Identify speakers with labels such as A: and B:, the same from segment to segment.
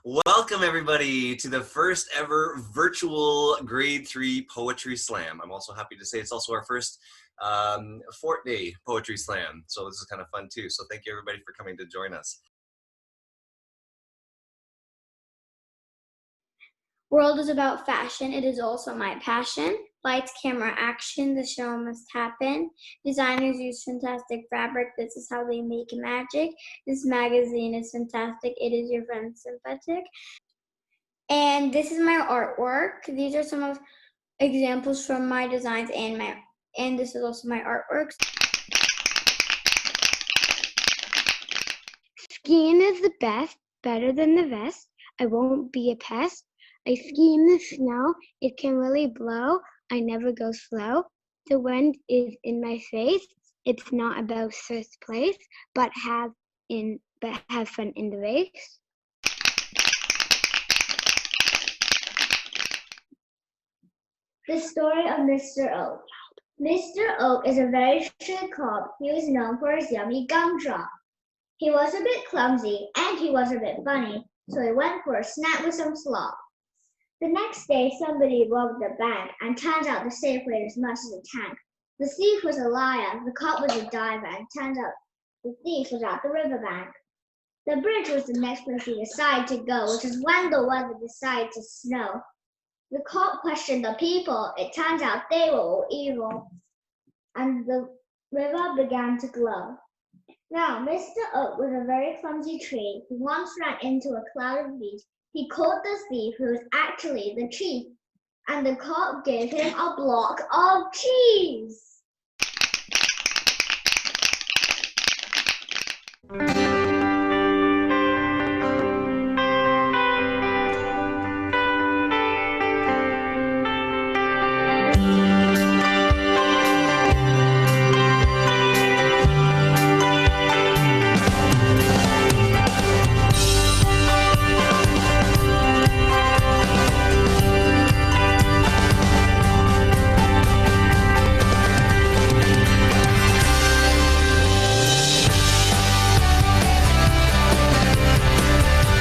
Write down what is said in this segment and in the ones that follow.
A: Welcome everybody to the first ever virtual grade 3 poetry slam. I'm also happy to say it's also our first Fort Day poetry slam. So this is kind of fun too. So thank you everybody for coming to join us.
B: World is about fashion. It is also my passion. Lights, camera, action. The show must happen. Designers use fantastic fabric. This is how they make magic. This magazine is fantastic. It is your friend Synthetic. And this is my artwork. These are some of examples from my designs and this is also my artwork. Skiing is the best, better than the vest. I won't be a pest. I ski in the snow, it can really blow. I never go slow. The wind is in my face. It's not about first place, but have fun in the race. The story of Mr. Oak. Mr. Oak is a very strict cop. He was known for his yummy gumdrop. He was a bit clumsy and he was a bit funny, so he went for a snack with some slop. The next day, somebody robbed the bank, and turns out the safe weighed as much as a tank. The thief was a liar, the cop was a diver, and turns out the thief was at the riverbank. The bridge was the next place he decided to go, which is when the weather decided to snow. The cop questioned the people. It turns out they were all evil, and the river began to glow. Now, Mr. Oak was a very clumsy tree who once ran into a cloud of leaves. He caught the thief, who was actually the chief, and the cop gave him a block of cheese.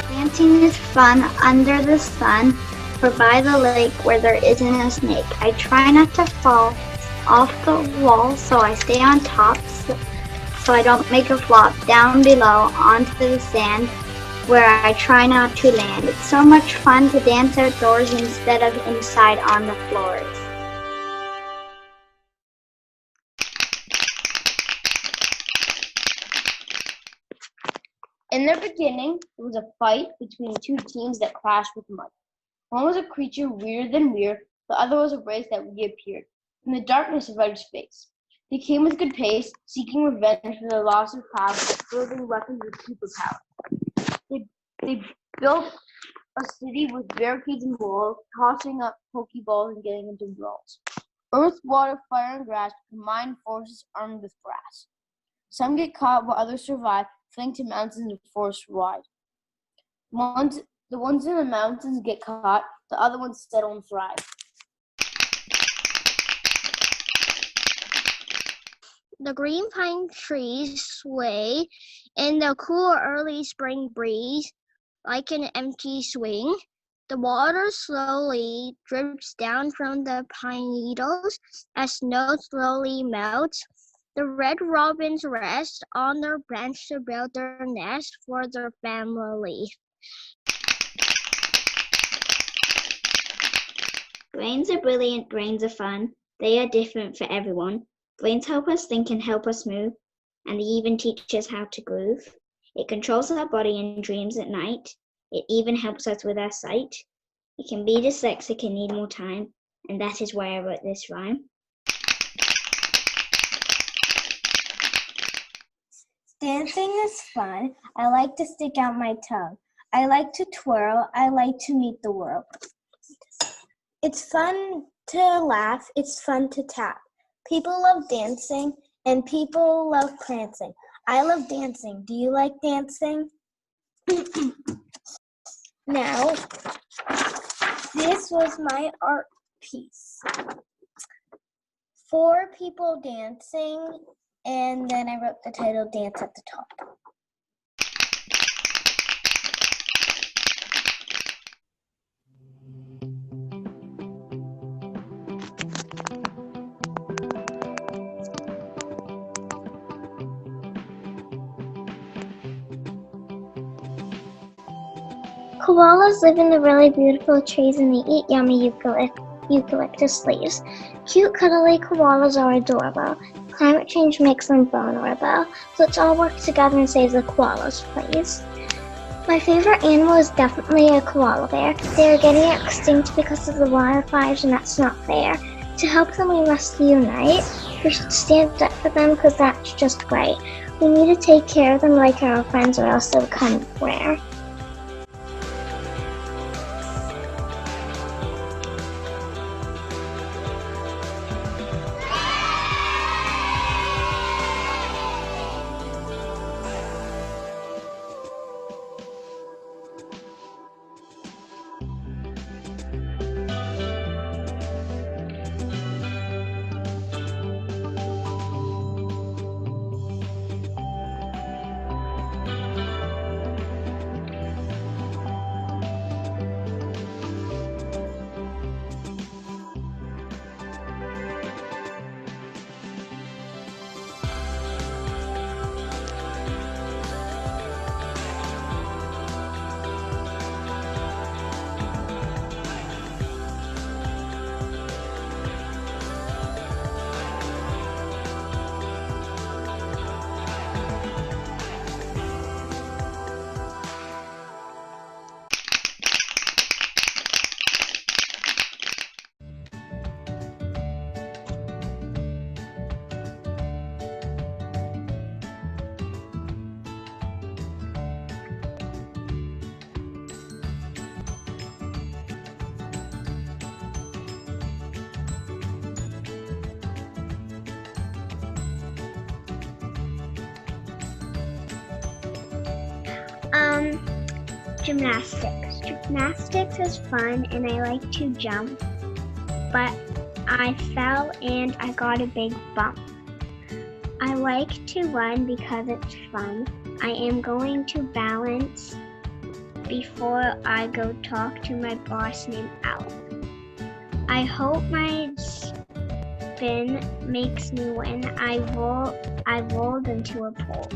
B: Dancing is fun under the sun, or by the lake where there isn't a snake. I try not to fall off the wall, so I stay on top, so I don't make a flop down below onto the sand, where I try not to land. It's so much fun to dance outdoors instead of inside on the floors.
C: In the beginning, there was a fight between two teams that clashed with mud. One was a creature weirder than weird, the other was a race that reappeared from the darkness of outer space. They came with good pace, seeking revenge for their loss of power, building weapons with superpower. They built a city with barricades and walls, tossing up pokeballs and getting into brawls. Earth, water, fire, and grass, combined forces armed with brass. Some get caught while others survive, fleeing to mountains and forests wide. The ones in the mountains get caught, the other ones settle and thrive.
B: The green pine trees sway in the cool early spring breeze like an empty swing. The water slowly drips down from the pine needles as snow slowly melts. The red robins rest on their branch to build their nest for their family. Brains are brilliant, brains are fun. They are different for everyone. Brains help us think and help us move, and they even teach us how to groove. It controls our body in dreams at night. It even helps us with our sight. It can be dyslexic and need more time, and that is why I wrote this rhyme.
D: Dancing is fun. I like to stick out my tongue. I like to twirl. I like to meet the world. It's fun to laugh. It's fun to tap. People love dancing and people love prancing. I love dancing. Do you like dancing? Now, this was my art piece. 4 people dancing, and then I wrote the title Dance at the Top. Koalas live in the really beautiful trees and they eat yummy eucalyptus leaves. Cute, cuddly koalas are adorable. Climate change makes them vulnerable. So let's all work together and save the koalas, please. My favorite animal is definitely a koala bear. They are getting extinct because of the wildfires and that's not fair. To help them, we must unite. We should stand up for them because that's just right. We need to take care of them like our friends or else they'll become rare. Gymnastics. Gymnastics is fun and I like to jump, but I fell and I got a big bump. I like to run because it's fun. I am going to balance before I go talk to my boss named Al. I hope my spin makes me win. I rolled into a pole.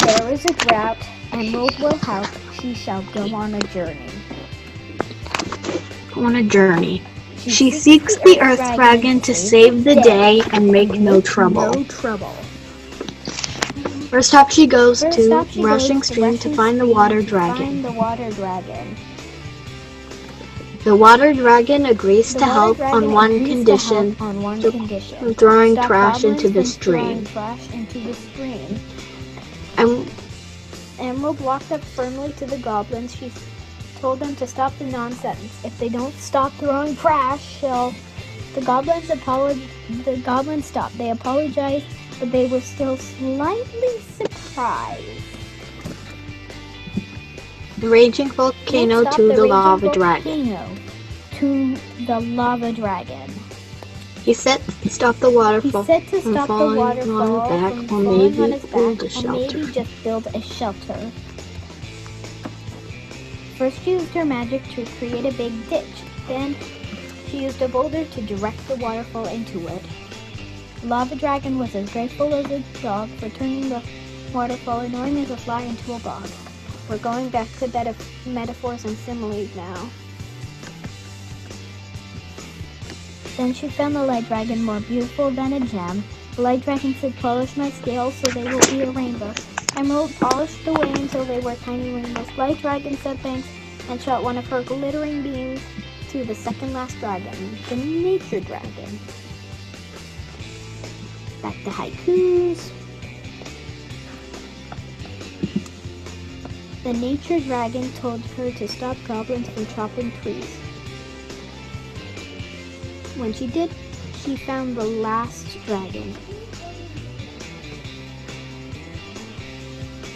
E: There is a drought, Emerald will help, she shall go on a journey.
F: On a journey. She seeks the Earth Dragon to save the day and make no trouble. First up she goes to Rushing Stream to find the Water Dragon. The Water Dragon agrees to help on one condition, throwing trash into the stream.
E: Emerald walked up firmly to the goblins. She told them to stop the nonsense. If they don't stop throwing trash, the goblins stopped. They apologized, but they were still slightly surprised.
F: The raging volcano to the lava dragon. He said to stop the waterfall from falling on his back, or maybe
E: just build a shelter. First she used her magic to create a big ditch. Then she used a boulder to direct the waterfall into it. Lava Dragon was as grateful as a dog for turning the waterfall annoying as a fly into a bog. We're going back to bed of metaphors and similes now. Then she found the Light Dragon more beautiful than a gem. The Light Dragon said, polish my scales so they will be a rainbow. Emerald polished away until they were tiny rainbows. Light Dragon said thanks and shot one of her glittering beams to the second last dragon, the Nature Dragon. Back to haikus. The Nature Dragon told her to stop goblins from chopping trees. When she did, she found the last dragon.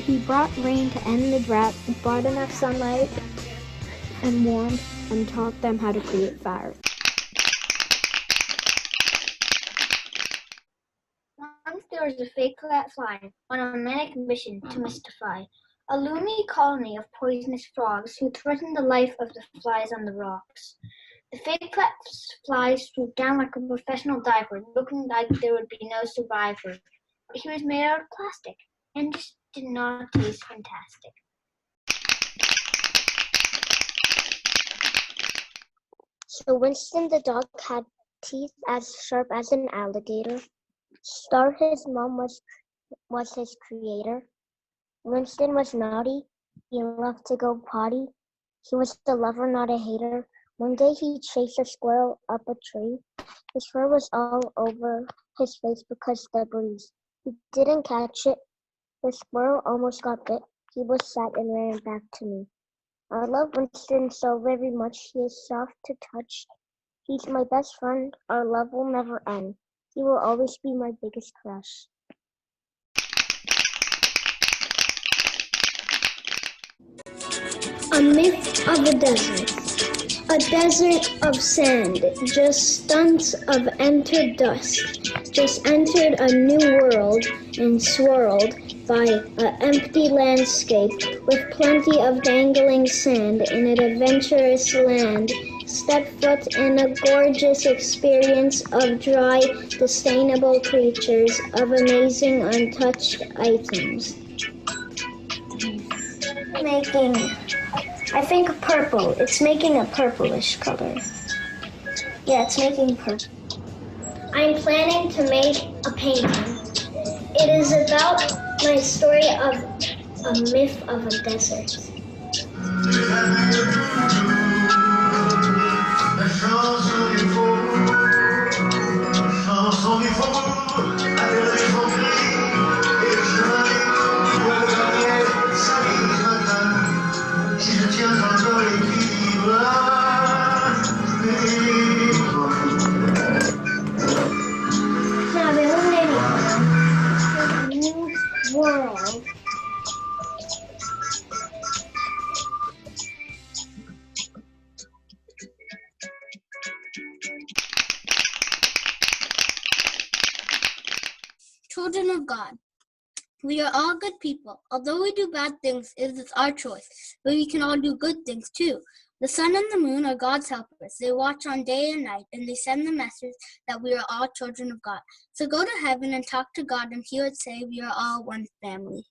E: He brought rain to end the drought, brought enough sunlight and warmth, and taught them how to create fires.
B: Long story there was a fake fly on a manic mission to mystify a loony colony of poisonous frogs who threatened the life of the flies on the rocks. The fake flies swooped down like a professional diver, looking like there would be no survivor. But he was made out of plastic and just did not taste fantastic.
F: So Winston the dog had teeth as sharp as an alligator. Star, his mom, was his creator. Winston was naughty. He loved to go potty. He was a lover, not a hater. One day he chased a squirrel up a tree. His fur was all over his face because the breeze. He didn't catch it. The squirrel almost got bit. He was sad and ran back to me. I love Winston so very much. He is soft to touch. He's my best friend. Our love will never end. He will always be my biggest crush.
D: A myth of a desert. A desert of sand, just stunts of entered dust, just entered a new world and swirled by an empty landscape with plenty of dangling sand in an adventurous land. Step foot in a gorgeous experience of dry, sustainable creatures, of amazing untouched items. I think purple. It's making a purplish color. Yeah, it's making purple. I'm planning to make a painting. It is about my story of a myth of a desert. World.
E: Children of God, we are all good people. Although we do bad things, it is our choice, but we can all do good things too. The sun and the moon are God's helpers. They watch on day and night, and they send the message that we are all children of God. So go to heaven and talk to God, and He would say we are all one family.